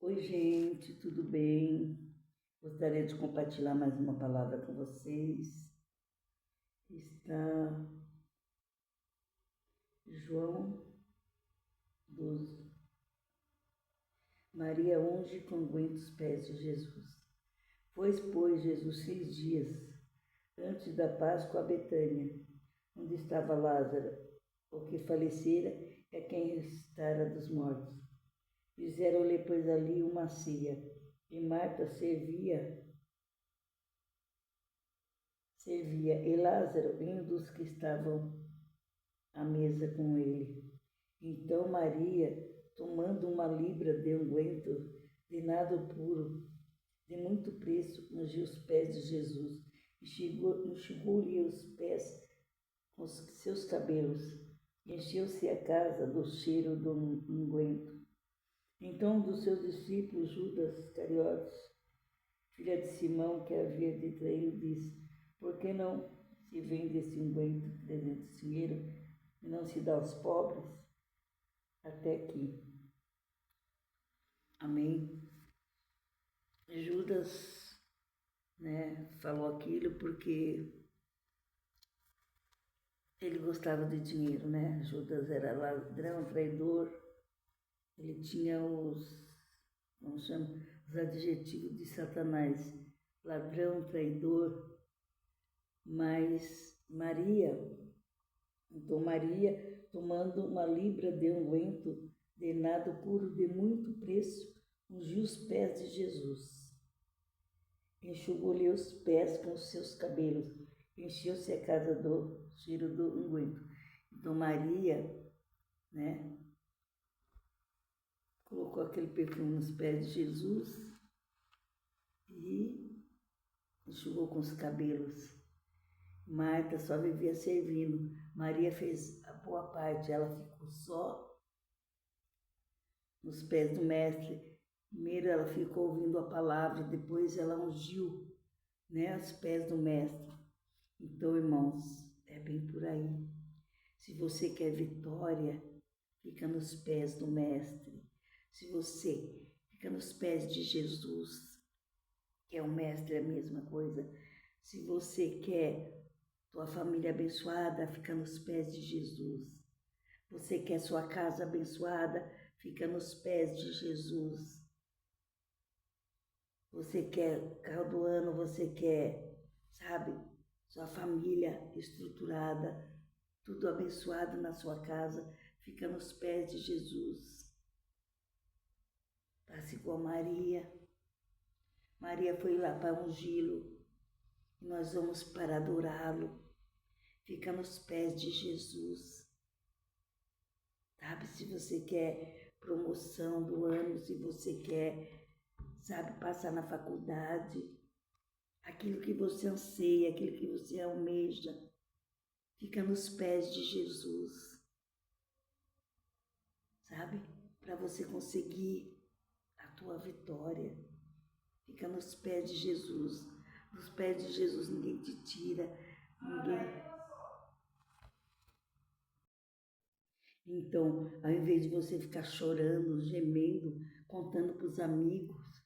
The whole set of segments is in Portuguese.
Oi, gente, tudo bem? Gostaria de compartilhar mais uma palavra com vocês. Está João 12. Maria unge com unguento os pés de Jesus. Pois, Jesus 6 dias antes da Páscoa a Betânia, onde estava Lázaro, o que falecera é quem ressuscitara dos mortos. Fizeram-lhe, pois, ali uma ceia, e Marta servia, e Lázaro, um dos que estavam à mesa com ele. Então Maria, tomando uma libra de unguento de nardo puro, de muito preço, ungiu os pés de Jesus, enxugou-lhe os pés com os seus cabelos, encheu-se a casa do cheiro do unguento. Então um dos seus discípulos, Judas Iscariotes, filha de Simão, que havia de traí-lo, disse: Por que não se vende esse unguento 300 dinheiro e não se dá aos pobres? Até aqui. Amém. Judas, falou aquilo porque ele gostava de dinheiro, Judas era ladrão, traidor, ele tinha os adjetivos de Satanás, ladrão, traidor. Mas Maria, tomando uma libra de unguento de nardo puro de muito preço, ungiu os pés de Jesus. Enxugou-lhe os pés com os seus cabelos, encheu-se a casa do cheiro do unguento. Então Maria, colocou aquele perfume nos pés de Jesus e enxugou com os cabelos. Marta só vivia servindo. Maria fez a boa parte, ela ficou só nos pés do mestre. Primeiro ela ficou ouvindo a palavra, depois ela ungiu, os pés do mestre. Então, irmãos, é bem por aí. Se você quer vitória, fica nos pés do mestre. Se você fica nos pés de Jesus, que é o mestre, é a mesma coisa. Se você quer tua família abençoada, fica nos pés de Jesus. Você quer sua casa abençoada, fica nos pés de Jesus. Você quer carro do ano, você quer, sua família estruturada, tudo abençoado na sua casa, fica nos pés de Jesus. Faça igual Maria. Maria foi lá para ungí-lo e nós vamos para adorá-lo. Fica nos pés de Jesus. Se você quer promoção do ano, se você quer, passar na faculdade, aquilo que você anseia, aquilo que você almeja, fica nos pés de Jesus, para você conseguir a tua vitória. Fica nos pés de Jesus. Nos pés de Jesus ninguém te tira, ninguém. Então, ao invés de você ficar chorando, gemendo, contando para os amigos,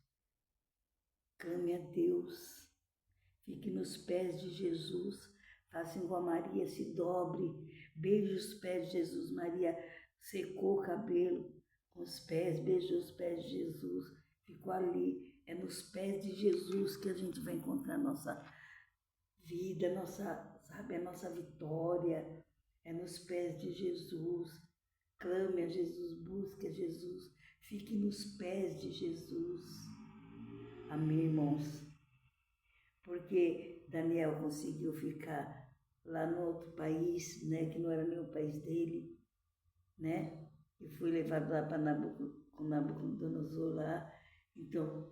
clame a Deus. Fique nos pés de Jesus. Faça igual a Maria, se dobre, beije os pés de Jesus. Maria secou o cabelo com os pés, beijou os pés de Jesus. Ficou ali. É nos pés de Jesus que a gente vai encontrar a nossa vida, a nossa vitória. É nos pés de Jesus. Clame a Jesus, busque a Jesus, fique nos pés de Jesus. Amém, irmãos? Porque Daniel conseguiu ficar lá no outro país, que não era nem o país dele, e foi levado lá para Nabucodonosor lá. Então,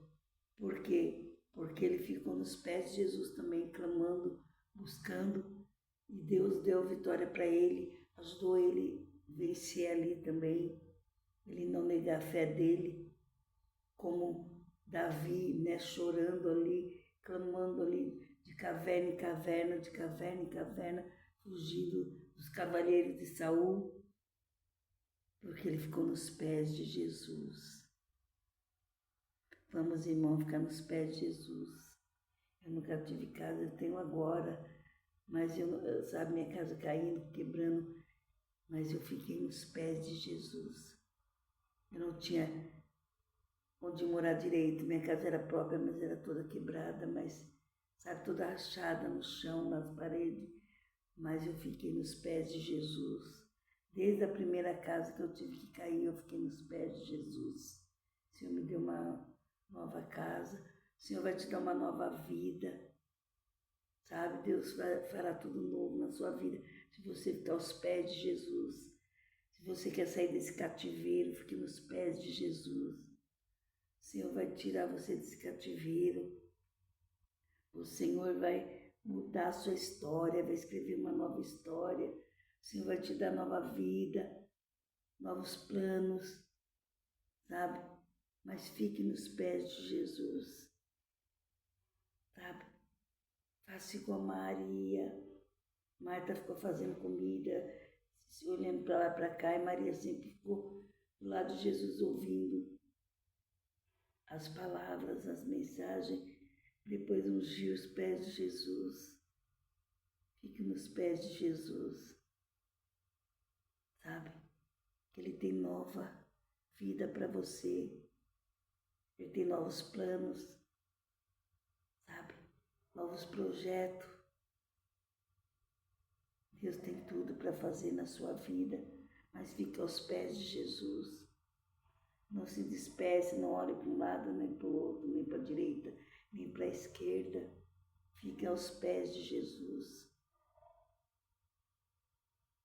por quê? Porque ele ficou nos pés de Jesus também, clamando, buscando, e Deus deu vitória para ele, ajudou ele a vencer ali também, ele não negar a fé dele, como Davi, chorando ali, clamando ali, de caverna em caverna, de caverna em caverna, fugindo dos cavaleiros de Saul, porque ele ficou nos pés de Jesus. Vamos, irmão, ficar nos pés de Jesus. Eu nunca tive casa, eu tenho agora, mas sabe, minha casa caindo, quebrando, mas eu fiquei nos pés de Jesus. Eu não tinha onde morar direito, minha casa era própria, mas era toda quebrada, mas, sabe, toda rachada no chão, nas paredes, mas eu fiquei nos pés de Jesus. Desde a primeira casa que eu tive que cair, eu fiquei nos pés de Jesus. O Senhor me deu uma nova casa, o Senhor vai te dar uma nova vida, sabe? Deus fará tudo novo na sua vida, se você ficar aos pés de Jesus. Se você quer sair desse cativeiro, fique nos pés de Jesus. O Senhor vai tirar você desse cativeiro. O Senhor vai mudar a sua história, vai escrever uma nova história. O Senhor vai te dar nova vida, novos planos, sabe? Mas fique nos pés de Jesus, sabe? Faça igual a Maria. Marta ficou fazendo comida, se olhando para lá para cá, e Maria sempre ficou do lado de Jesus ouvindo as palavras, as mensagens, depois ungiu os pés de Jesus. Fique nos pés de Jesus, sabe? Que Ele tem nova vida para você, Ele tem novos planos, sabe? Novos projetos. Deus tem tudo para fazer na sua vida, mas fique aos pés de Jesus. Não se despece, não olhe para um lado, nem para o outro, nem para a direita, nem para a esquerda. Fique aos pés de Jesus.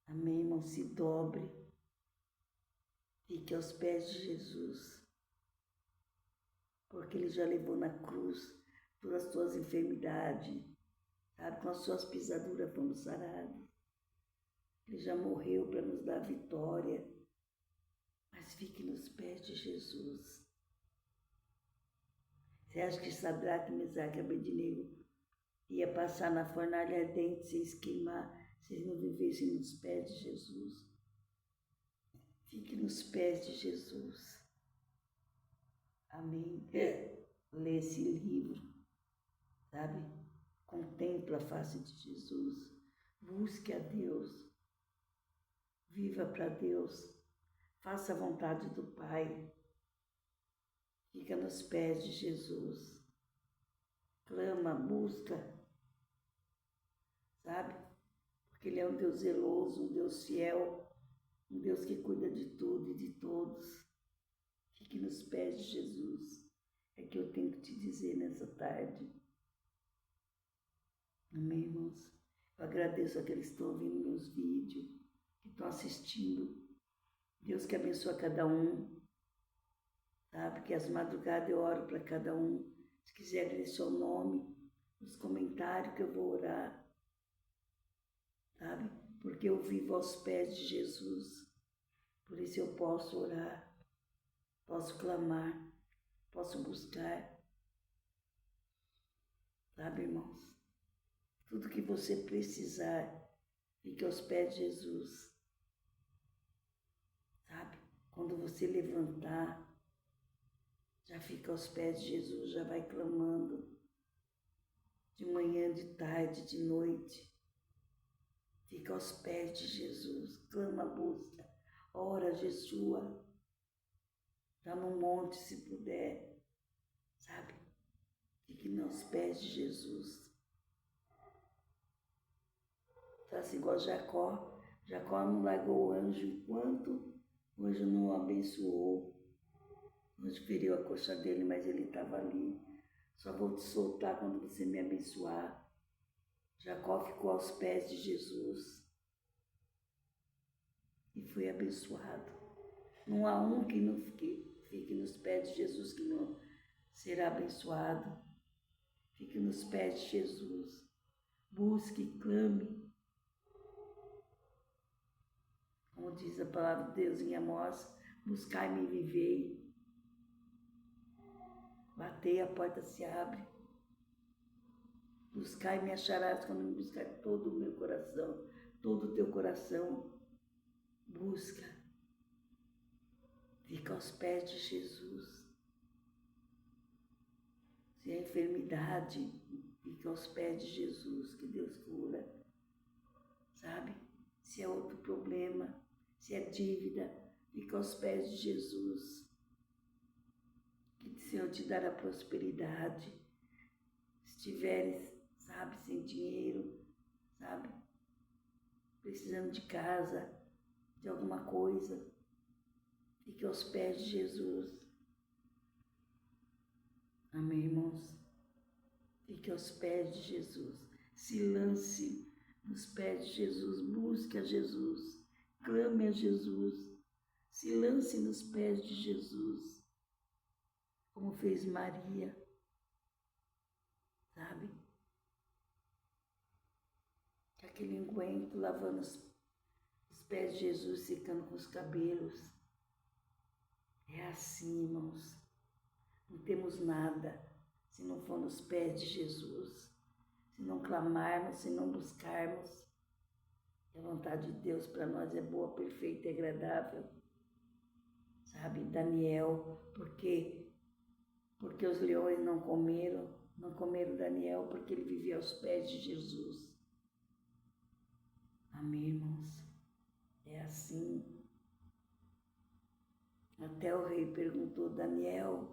Amém, irmão? Se dobre. Fique aos pés de Jesus. Porque Ele já levou na cruz todas as suas enfermidades. Sabe? Com as suas pisaduras fomos sarados. Ele já morreu para nos dar vitória. Mas fique nos pés de Jesus. Você acha que Sadraque, Mesaque e Abednego ia passar na fornalha ardente sem se queimar, se eles não vivessem nos pés de Jesus? Fique nos pés de Jesus. Amém? Lê esse livro, sabe? Contempla a face de Jesus. Busque a Deus. Viva para Deus. Faça a vontade do Pai. Fica nos pés de Jesus. Clama, busca, sabe? Porque Ele é um Deus zeloso, um Deus fiel, um Deus que cuida de tudo e de todos. Fique nos pés de Jesus. É que eu tenho que te dizer nessa tarde. Amém, irmãos? Eu agradeço àqueles que estão ouvindo meus vídeos, que estão assistindo. Deus que abençoe cada um. Sabe que às madrugadas eu oro para cada um. Se quiser deixar o nome nos comentários que eu vou orar. Sabe? Porque eu vivo aos pés de Jesus. Por isso eu posso orar, posso clamar, posso buscar. Sabe, irmãos? Tudo que você precisar, fique aos pés de Jesus. Sabe? Quando você levantar, já fica aos pés de Jesus, já vai clamando. De manhã, de tarde, de noite. Fica aos pés de Jesus, clama, busca, ora, jejua. Está no monte se puder, sabe? Fique nos pés de Jesus. Faça igual Jacó. Jacó não largou o anjo enquanto o anjo não o abençoou. O anjo feriu a coxa dele, mas ele estava ali. Só vou te soltar quando você me abençoar. Jacó ficou aos pés de Jesus e foi abençoado. Não há um que não fique nos pés de Jesus que não será abençoado. Fique nos pés de Jesus. Busque, clame. Como diz a palavra de Deus em Amós, buscai-me e vivei. Batei, a porta se abre. Buscai-me e acharás quando me buscar todo o meu coração, todo o teu coração. Busca. Fica aos pés de Jesus. Se é enfermidade, fica aos pés de Jesus, que Deus cura, sabe? Se é outro problema, se é dívida, fica aos pés de Jesus, que o Senhor te dará prosperidade. Se estiveres, sabe, sem dinheiro, sabe, precisando de casa, de alguma coisa, fique aos pés de Jesus. Amém, irmãos? Fique aos pés de Jesus. Se lance nos pés de Jesus. Busque a Jesus. Clame a Jesus. Se lance nos pés de Jesus. Como fez Maria. Sabe? Aquele unguento lavando os pés de Jesus, secando com os cabelos. É assim, irmãos. Não temos nada se não for nos pés de Jesus, se não clamarmos, se não buscarmos. A vontade de Deus para nós é boa, perfeita e agradável. Sabe, Daniel, porque os leões não comeram Daniel, porque ele vivia aos pés de Jesus. Amém, irmãos? É assim. Até o rei perguntou, Daniel,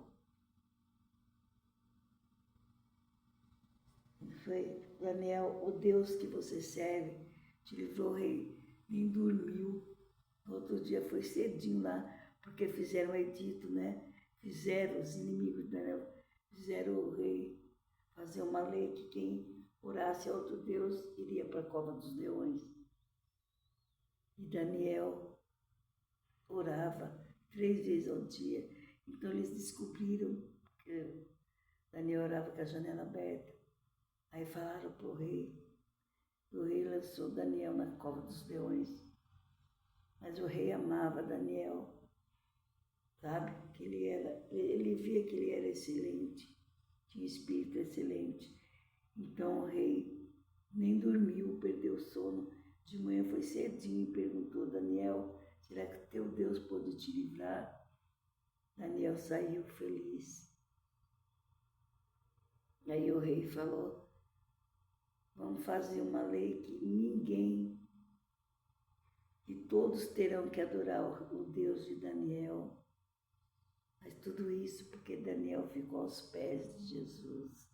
o Deus que você serve te livrou, rei, nem dormiu. No outro dia foi cedinho lá, porque fizeram um edito, né? Fizeram os inimigos de Daniel, fizeram o rei fazer uma lei que quem orasse a outro Deus iria para a cova dos leões. E Daniel orava 3 vezes ao dia. Então eles descobriram que Daniel orava com a janela aberta. Aí falaram para o rei lançou Daniel na cova dos leões. Mas o rei amava Daniel, sabe? Que ele via que ele era excelente, tinha espírito excelente. Então o rei nem dormiu, perdeu o sono. De manhã foi cedinho e perguntou, Daniel, será que teu Deus pode te livrar? Daniel saiu feliz. Aí o rei falou, vamos fazer uma lei que todos terão que adorar o Deus de Daniel. Mas tudo isso porque Daniel ficou aos pés de Jesus.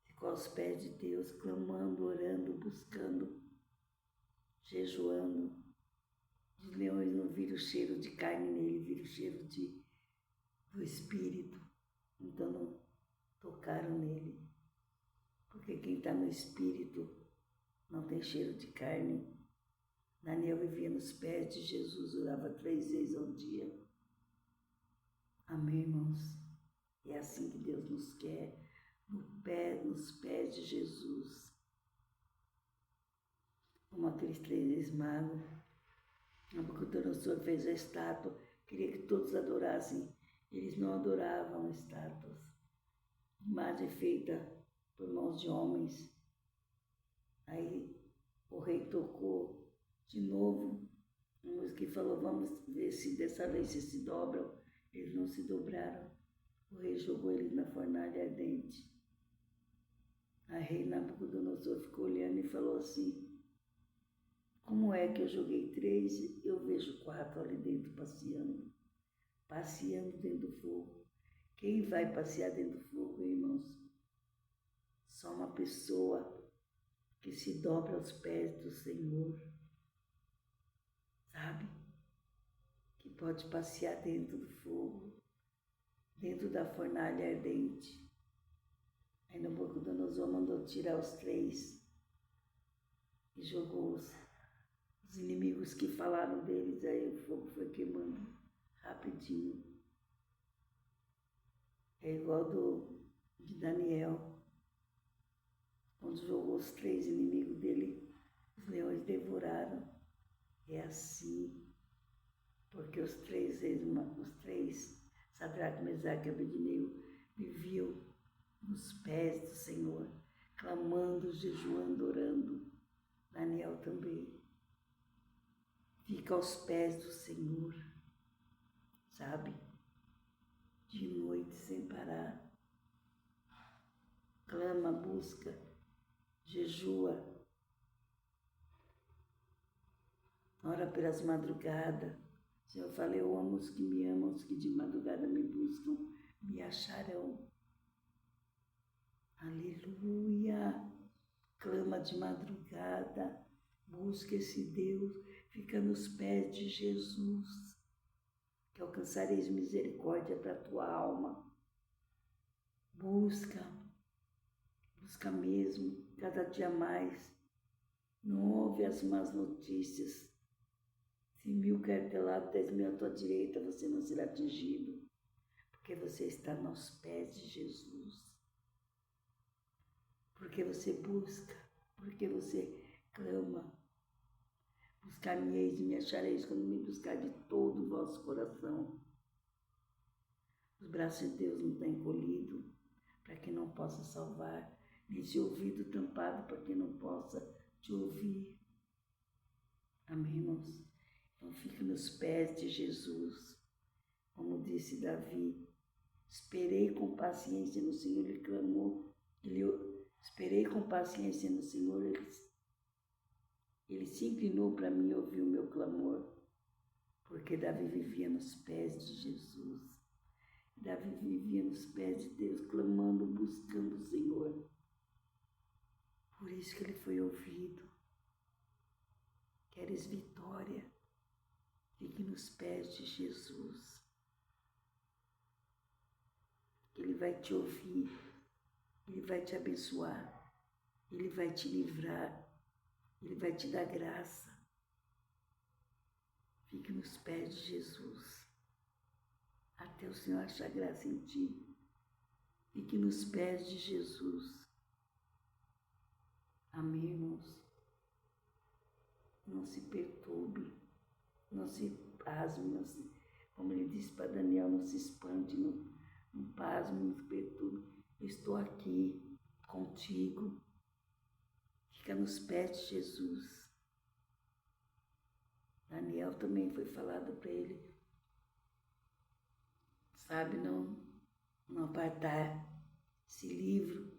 Ficou aos pés de Deus, clamando, orando, buscando, jejuando. Os leões não viram o cheiro de carne nele, viram o cheiro do Espírito. Então não tocaram nele. Porque quem está no Espírito não tem cheiro de carne. Daniel vivia nos pés de Jesus, orava 3 vezes ao dia. Amém, irmãos? É assim que Deus nos quer, nos pés de Jesus. Como aqueles 3 magos. Nabucodonosor fez a estátua, queria que todos adorassem. Eles não adoravam estátuas. Imagem feita por mãos de homens. Aí o rei tocou de novo a música e falou, vamos ver se dessa vez se dobram. Eles não se dobraram. O rei jogou eles na fornalha ardente. A rei Nabucodonosor ficou olhando e falou assim, como é que eu joguei 3 e eu vejo 4 ali dentro passeando dentro do fogo? Quem vai passear dentro do fogo, irmãos? Só uma pessoa que se dobra aos pés do Senhor, sabe? Que pode passear dentro do fogo, dentro da fornalha ardente. Aí Nabucodonosor mandou tirar os 3 e jogou os inimigos que falaram deles, aí o fogo foi queimando rapidinho. É igual de Daniel, quando jogou os 3 inimigos dele, os leões devoraram. É assim, porque os 3, Sadraque, Mesaque e Abednego, viviam nos pés do Senhor, clamando, jejuando, orando. Daniel também. Fica aos pés do Senhor, sabe? De noite sem parar. clama, busca, jejua, ora pelas madrugadas. Senhor, eu falei, eu amo os que me amam, os que de madrugada me buscam, me acharão. Aleluia! Clama de madrugada, busca esse Deus, fica nos pés de Jesus, que alcançareis misericórdia para a tua alma. Busca mesmo, cada dia mais. Não ouve as más notícias. Se 1000 cair teu lado, 10.000 à tua direita, você não será atingido, porque você está nos pés de Jesus. Porque você busca, porque você clama. Buscar-me-eis e me achareis quando me buscar de todo o vosso coração. Os braços de Deus não estão encolhidos para que não possa salvar, nem esse ouvido tampado para que não possa te ouvir. Amém, irmãos? Então fique nos pés de Jesus. Como disse Davi, esperei com paciência no Senhor, ele clamou, esperei com paciência no Senhor, ele se inclinou para mim e ouviu o meu clamor, porque Davi vivia nos pés de Jesus. Davi vivia nos pés de Deus, clamando, buscando o Senhor. Por isso que ele foi ouvido. Queres vitória? Fique nos pés de Jesus. Ele vai te ouvir, ele vai te abençoar, ele vai te livrar, ele vai te dar graça. Fique nos pés de Jesus, até o Senhor achar graça em ti. Fique nos pés de Jesus. Amém, irmãos? Não se perturbe, não se pasme, como ele disse para Daniel, não se espante, não pasme, não se perturbe. Eu estou aqui contigo. Fica nos pés de Jesus. Daniel também foi falado para ele, sabe, não apartar esse livro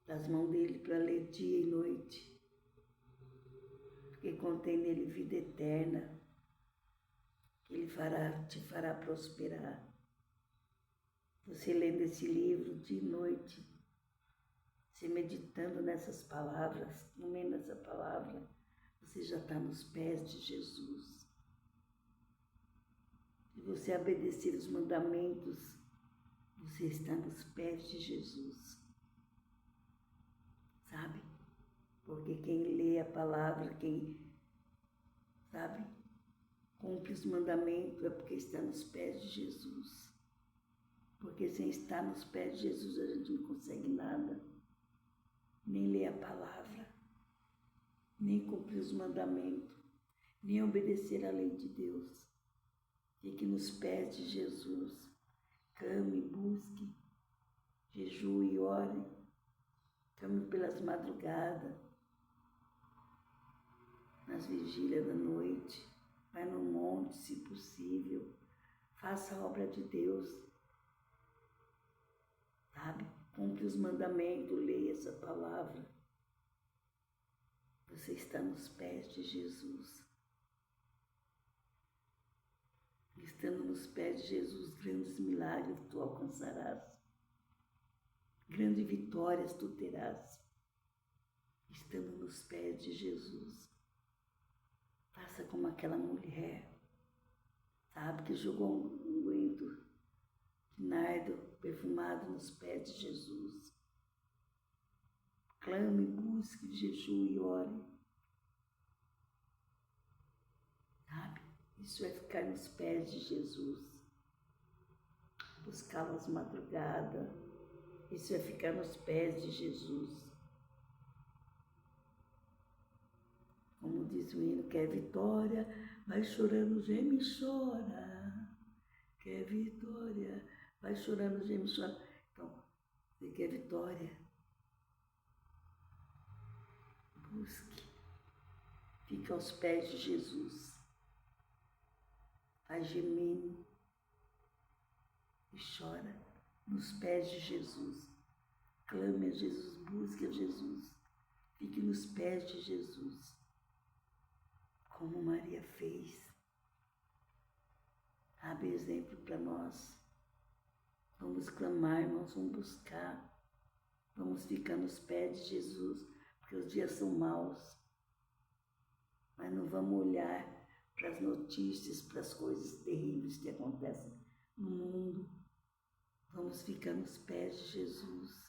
das mãos dele para ler dia e noite, porque contém nele vida eterna, que ele te fará prosperar. Você lendo esse livro dia e noite, você meditando nessas palavras, comendo essa palavra, você já está nos pés de Jesus. Se você obedecer os mandamentos, você está nos pés de Jesus. Sabe? Porque quem lê a palavra, quem, sabe, cumpre os mandamentos é porque está nos pés de Jesus. Porque sem estar nos pés de Jesus a gente não consegue nada. Nem ler a palavra, nem cumprir os mandamentos, nem obedecer à lei de Deus. Fique nos pés de Jesus. Clame, busque, jejue e ore. Clame pelas madrugadas, nas vigílias da noite. Vai no monte, se possível. Faça a obra de Deus. Sabe? Cumpre os mandamentos, leia essa palavra. Você está nos pés de Jesus. Estando nos pés de Jesus, grandes milagres tu alcançarás. Grandes vitórias tu terás. Estando nos pés de Jesus. Faça como aquela mulher, sabe, que jogou um unguento de nardo perfumado nos pés de Jesus. Clame, busque, jejue e ore. Sabe? Isso é ficar nos pés de Jesus. Buscá-lo às madrugadas. Isso é ficar nos pés de Jesus. Como diz o hino, quer vitória, vai chorando, geme e chora. Quer vitória, vai chorando, geme e chora. Então, você quer vitória? Busque. Fique aos pés de Jesus. Vai gemendo e chora nos pés de Jesus. clame a Jesus, busque a Jesus, fique nos pés de Jesus, como Maria fez. Abre exemplo para nós. Vamos clamar, irmãos, vamos buscar, vamos ficar nos pés de Jesus, porque os dias são maus. Mas não vamos olhar para as notícias, para as coisas terríveis que acontecem no mundo. Vamos ficar nos pés de Jesus.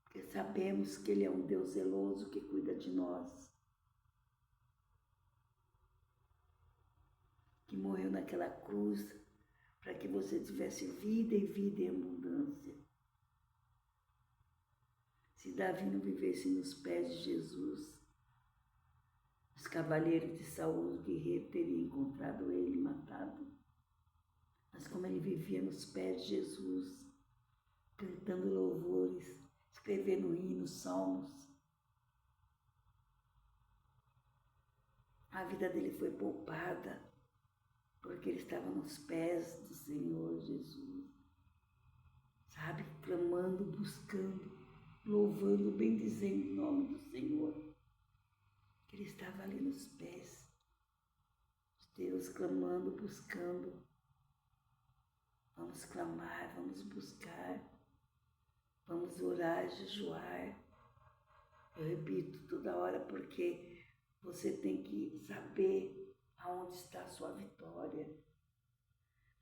Porque sabemos que Ele é um Deus zeloso que cuida de nós. Que morreu naquela cruz para que você tivesse vida e vida em abundância. Se Davi não vivesse nos pés de Jesus, os cavaleiros de Saul, os guerreiros, teriam encontrado ele e matado. Mas como ele vivia nos pés de Jesus, cantando louvores, escrevendo hinos, salmos, a vida dele foi poupada, porque ele estava nos pés do Senhor Jesus, sabe, clamando, buscando, louvando, bendizendo o nome do Senhor, que ele estava ali nos pés de Deus, clamando, buscando. Vamos clamar, vamos buscar, vamos orar, jejuar. Eu repito toda hora porque você tem que saber aonde está a sua vitória.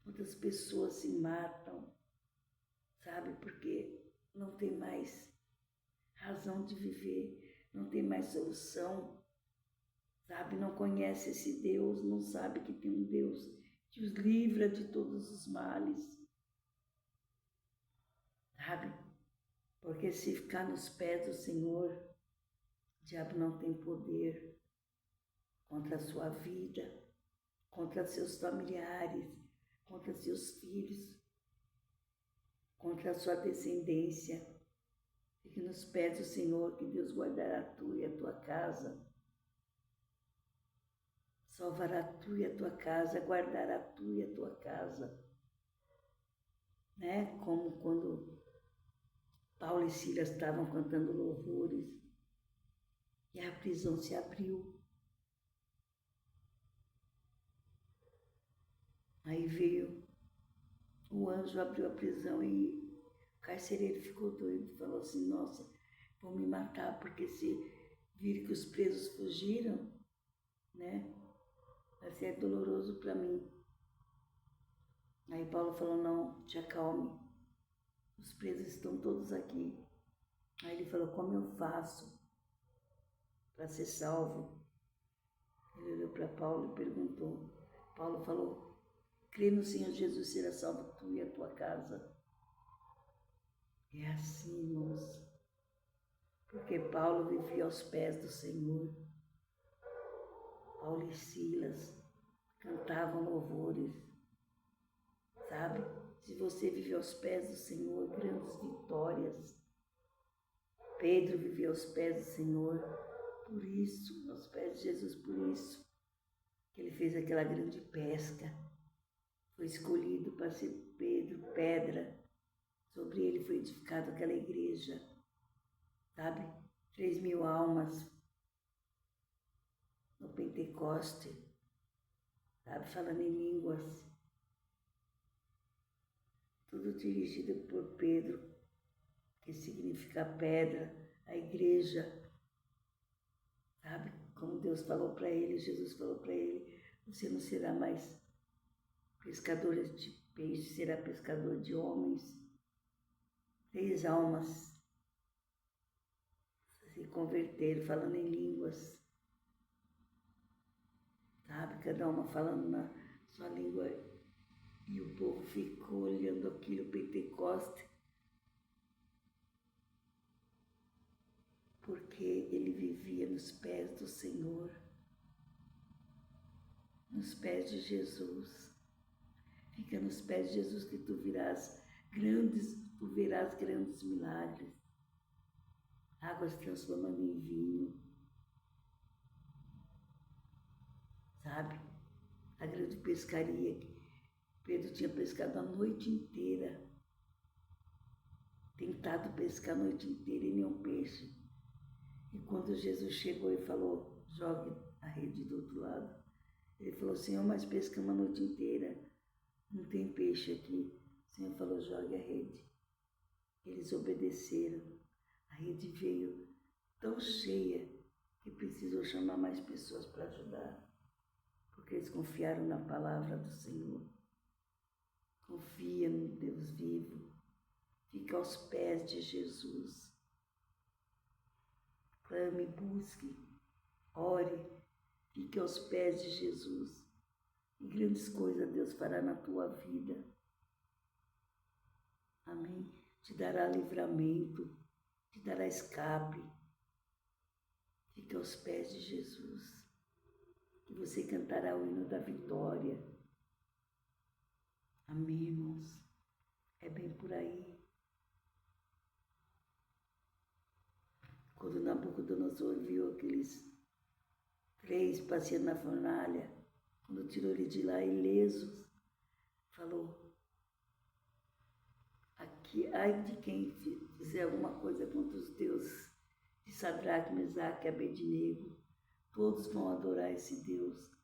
Muitas pessoas se matam, sabe, porque não tem mais razão de viver, não tem mais solução, sabe, não conhece esse Deus, não sabe que tem um Deus que os livra de todos os males, sabe, porque se ficar nos pés do Senhor, o diabo não tem poder contra a sua vida, contra seus familiares, contra seus filhos, contra a sua descendência. Fique nos pés do Senhor, que Deus guardará tu e a tua casa. Salvará tu e a tua casa, guardará tu e a tua casa. Né? Como quando Paulo e Silas estavam cantando louvores e a prisão se abriu. Aí veio o anjo, abriu a prisão e o carcereiro ficou doido, falou assim, nossa, vão me matar, porque se vir que os presos fugiram, né, vai ser doloroso para mim. Aí Paulo falou, não, te acalme, os presos estão todos aqui. Aí ele falou, como eu faço para ser salvo? Ele olhou para Paulo e perguntou. Paulo falou, crê no Senhor Jesus, será salvo tu e a tua casa. É assim, irmãos, porque Paulo vivia aos pés do Senhor. Paulo e Silas cantavam louvores, sabe? Se você vive aos pés do Senhor, grandes vitórias. Pedro viveu aos pés do Senhor, por isso, aos pés de Jesus, por isso que ele fez aquela grande pesca. Foi escolhido para ser Pedro, pedra. Sobre ele foi edificada aquela igreja, sabe? 3.000 almas no Pentecoste, sabe? Falando em línguas. Tudo dirigido por Pedro, que significa pedra, a igreja, sabe? Como Deus falou para ele, Jesus falou para ele, você não será mais pescador de peixe, será pescador de homens. 3 almas se converteram, falando em línguas, sabe? Cada uma falando na sua língua. E o povo ficou olhando aquilo, Pentecoste, porque ele vivia nos pés do Senhor, nos pés de Jesus. Fica nos pés de Jesus que tu verás grandes milagres. Águas transformando em vinho, sabe? A grande pescaria que Pedro tinha pescado a noite inteira. tentado pescar a noite inteira e nenhum peixe. E quando Jesus chegou e falou, jogue a rede do outro lado, ele falou, Senhor, mas pescamos a noite inteira, não tem peixe aqui. O Senhor falou, jogue a rede. Eles obedeceram. A rede veio tão cheia que precisou chamar mais pessoas para ajudar, porque eles confiaram na palavra do Senhor. Confia no Deus vivo. Fica aos pés de Jesus. Clame, busque, ore, fique aos pés de Jesus. E grandes coisas Deus fará na tua vida. Amém? Te dará livramento, te dará escape. Fique aos pés de Jesus. Que você cantará o hino da vitória. Amém, irmãos? É bem por aí. Quando Nabucodonosor viu aqueles 3 passeando na fornalha, quando tirou ele de lá ilesos, falou, aqui, ai de quem fizer alguma coisa contra os deuses de Sadraque, Mesaque e Abednego, todos vão adorar esse Deus.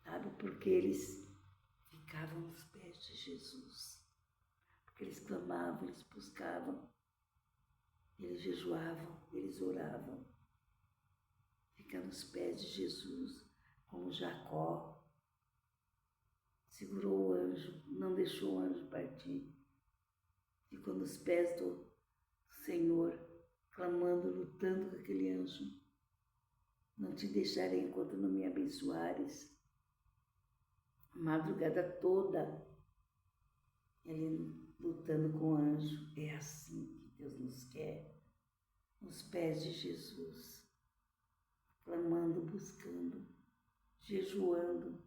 Sabe, porque eles ficavam aos pés de Jesus, porque eles clamavam, eles buscavam, eles jejuavam, eles oravam. Fica nos pés de Jesus, como Jacó. Segurou o anjo, não deixou o anjo partir. Ficou nos pés do Senhor, clamando, lutando com aquele anjo. Não te deixarei enquanto não me abençoares. A madrugada toda, ele lutando com o anjo. É assim que Deus nos quer, nos pés de Jesus, clamando, buscando, jejuando,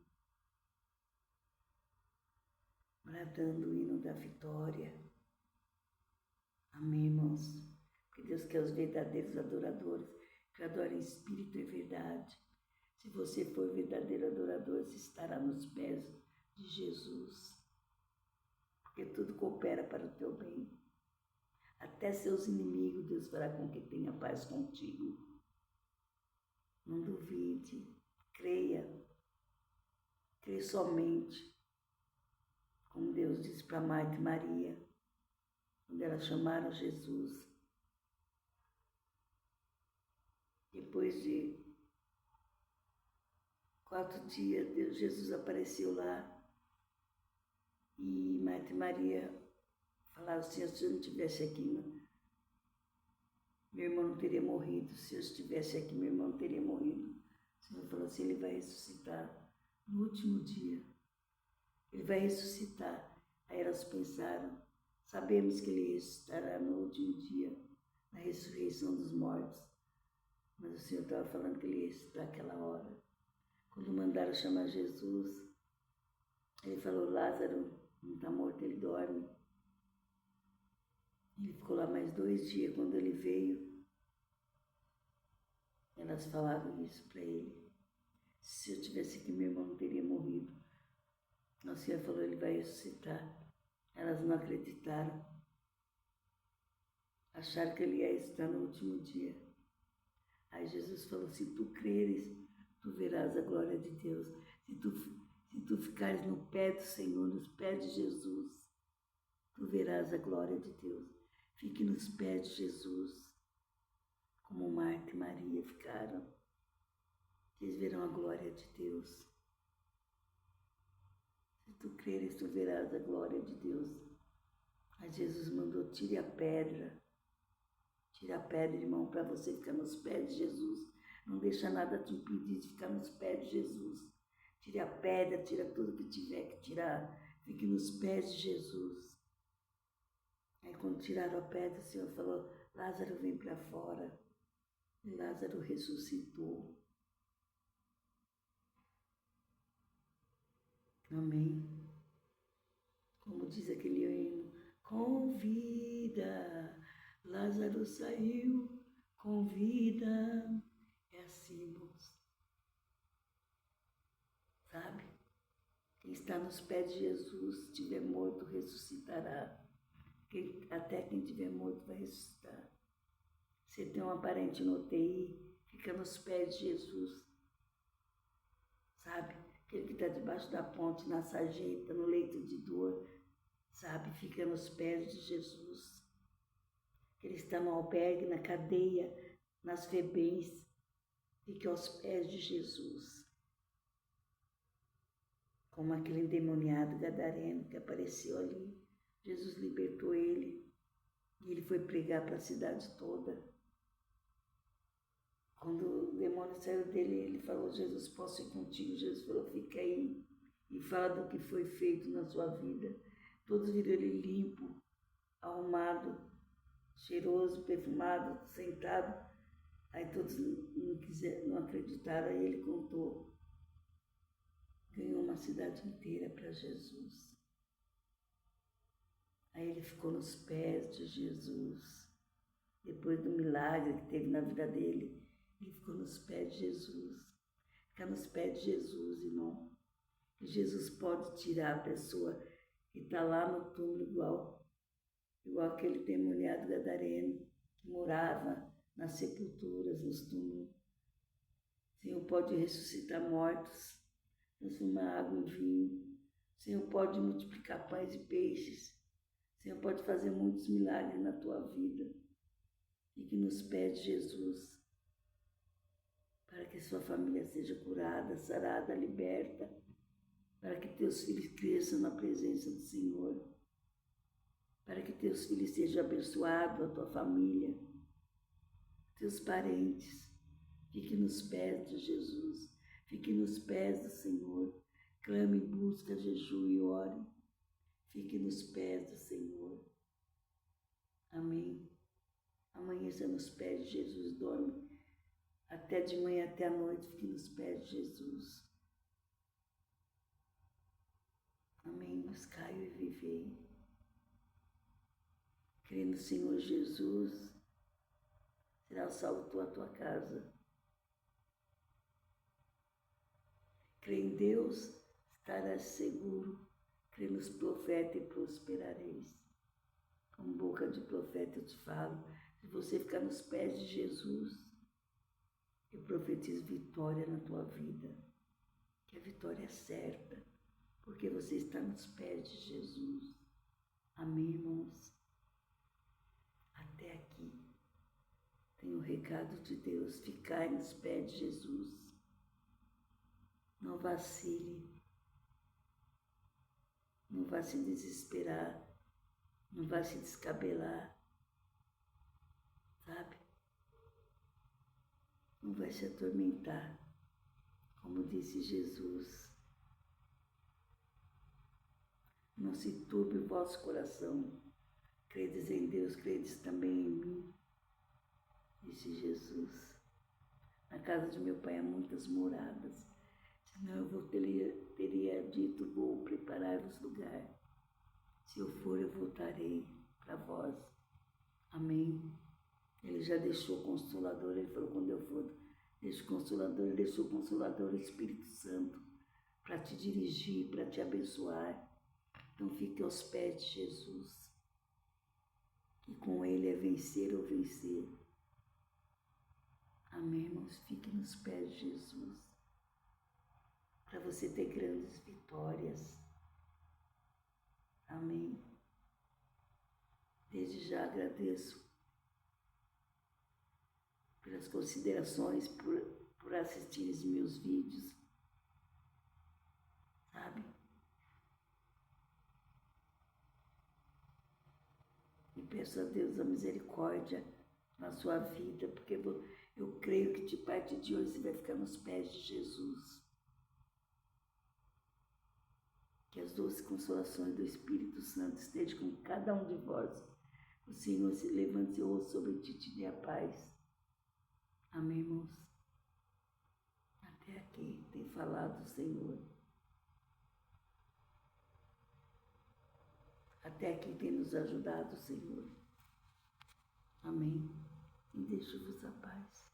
bradando o hino da vitória. Amém, irmãos? Que Deus quer os verdadeiros adoradores, que adorem em espírito e verdade. Se você for verdadeiro adorador, você estará nos pés de Jesus. Porque tudo coopera para o teu bem. Até seus inimigos, Deus fará com que tenha paz contigo. Não duvide, creia, crê somente. Como Deus disse para Marta e Maria, quando elas chamaram Jesus. Depois de 4 dias, Jesus apareceu lá e Marta e Maria falaram, se eu não estivesse aqui, meu irmão não teria morrido. Se eu estivesse aqui, meu irmão não teria morrido. O Senhor falou assim, ele vai ressuscitar no último dia. Ele vai ressuscitar. Aí elas pensaram, sabemos que ele ressuscitará no último dia, na ressurreição dos mortos. Mas o Senhor estava falando que ele ia ressuscitar aquela hora. Quando mandaram chamar Jesus, ele falou, Lázaro não está morto, ele dorme. Ele ficou lá mais 2 dias. Quando ele veio, elas falaram isso para ele. Se eu tivesse aqui, meu irmão não teria morrido. O Senhor falou, ele vai ressuscitar. Elas não acreditaram. Acharam que ele ia ressuscitar no último dia. Aí Jesus falou, se tu creres, tu verás a glória de Deus. Se tu ficares no pé do Senhor, nos pés de Jesus, tu verás a glória de Deus. Fique nos pés de Jesus, como Marta e Maria ficaram. Vocês verão a glória de Deus. Se tu creres, tu verás a glória de Deus. Aí Jesus mandou, tire a pedra. Tira a pedra, irmão, para você ficar nos pés de Jesus. Não deixa nada te impedir de ficar nos pés de Jesus. Tire a pedra, tira tudo que tiver que tirar. Fique nos pés de Jesus. Aí quando tiraram a pedra, o Senhor falou, Lázaro, vem para fora. E Lázaro ressuscitou. Amém? Como diz aquele hino, com vida, Lázaro saiu, com vida. É assim, irmãos. Sabe? Quem está nos pés de Jesus, se estiver morto, ressuscitará. Até quem tiver morto vai ressuscitar. Você tem um parente no UTI, fica nos pés de Jesus. Sabe? Aquele que está debaixo da ponte, na sarjeta, no leito de dor, sabe? Fica nos pés de Jesus. Ele está no albergue, na cadeia, nas FEBEMs, fica aos pés de Jesus. Como aquele endemoniado gadareno que apareceu ali. Jesus libertou ele e ele foi pregar para a cidade toda. Quando o demônio saiu dele, ele falou: Jesus, posso ir contigo? Jesus falou: fica aí e fala do que foi feito na sua vida. Todos viram ele limpo, arrumado, cheiroso, perfumado, sentado. Aí todos não acreditaram, aí ele contou. Ganhou uma cidade inteira para Jesus. Aí ele ficou nos pés de Jesus. Depois do milagre que teve na vida dele, ele ficou nos pés de Jesus. Ficar nos pés de Jesus, irmão. E Jesus pode tirar a pessoa que está lá no túmulo igual aquele demoniado gadareno que morava nas sepulturas, nos túmulos. O Senhor pode ressuscitar mortos, transformar água em vinho. O Senhor pode multiplicar pães e peixes. O Senhor pode fazer muitos milagres na tua vida. Fique nos pés de Jesus, para que sua família seja curada, sarada, liberta, para que teus filhos cresçam na presença do Senhor, para que teus filhos sejam abençoados, a tua família, teus parentes. Fique nos pés de Jesus, fique nos pés do Senhor, clame, busca, jejue e ore. Fique nos pés do Senhor. Amém. Amanheça nos pés de Jesus, dorme até de manhã até a noite, fique nos pés de Jesus. Amém. Buscai e vivei. Crê no Senhor Jesus, será salvo a tua casa. Crê em Deus, estarás seguro. Crê nos profetas e prosperareis. Com boca de profeta eu te falo, se você ficar nos pés de Jesus, eu profetizo vitória na tua vida, que a vitória é certa, porque você está nos pés de Jesus. Amém, irmãos? Até aqui tem o recado de Deus, ficai nos pés de Jesus. Não vacile, não vá se desesperar, não vá se descabelar, sabe? Não vai se atormentar, como disse Jesus. Não se turbe o vosso coração. Credes em Deus, credes também em mim, disse Jesus. Na casa de meu pai há muitas moradas, senão eu teria dito, vou preparar-vos lugar. Se eu for, eu voltarei para vós. Amém. Ele já deixou o Consolador, ele falou, quando eu for, deixa o Consolador, ele deixou o Consolador, o Espírito Santo, para te dirigir, para te abençoar. Então fique aos pés de Jesus, que com ele é vencer ou vencer. Amém, irmãos? Fique nos pés de Jesus, para você ter grandes vitórias. Amém. Desde já agradeço pelas considerações, por assistir os meus vídeos, sabe? E peço a Deus a misericórdia na sua vida, porque eu creio que de parte de hoje você vai ficar nos pés de Jesus. Que as doces consolações do Espírito Santo estejam com cada um de vós. O Senhor se levante seu rosto sobre ti e te dê a paz. Amém, irmãos? Até aqui tem falado o Senhor. Até aqui tem nos ajudado o Senhor. Amém. E deixo-vos a paz.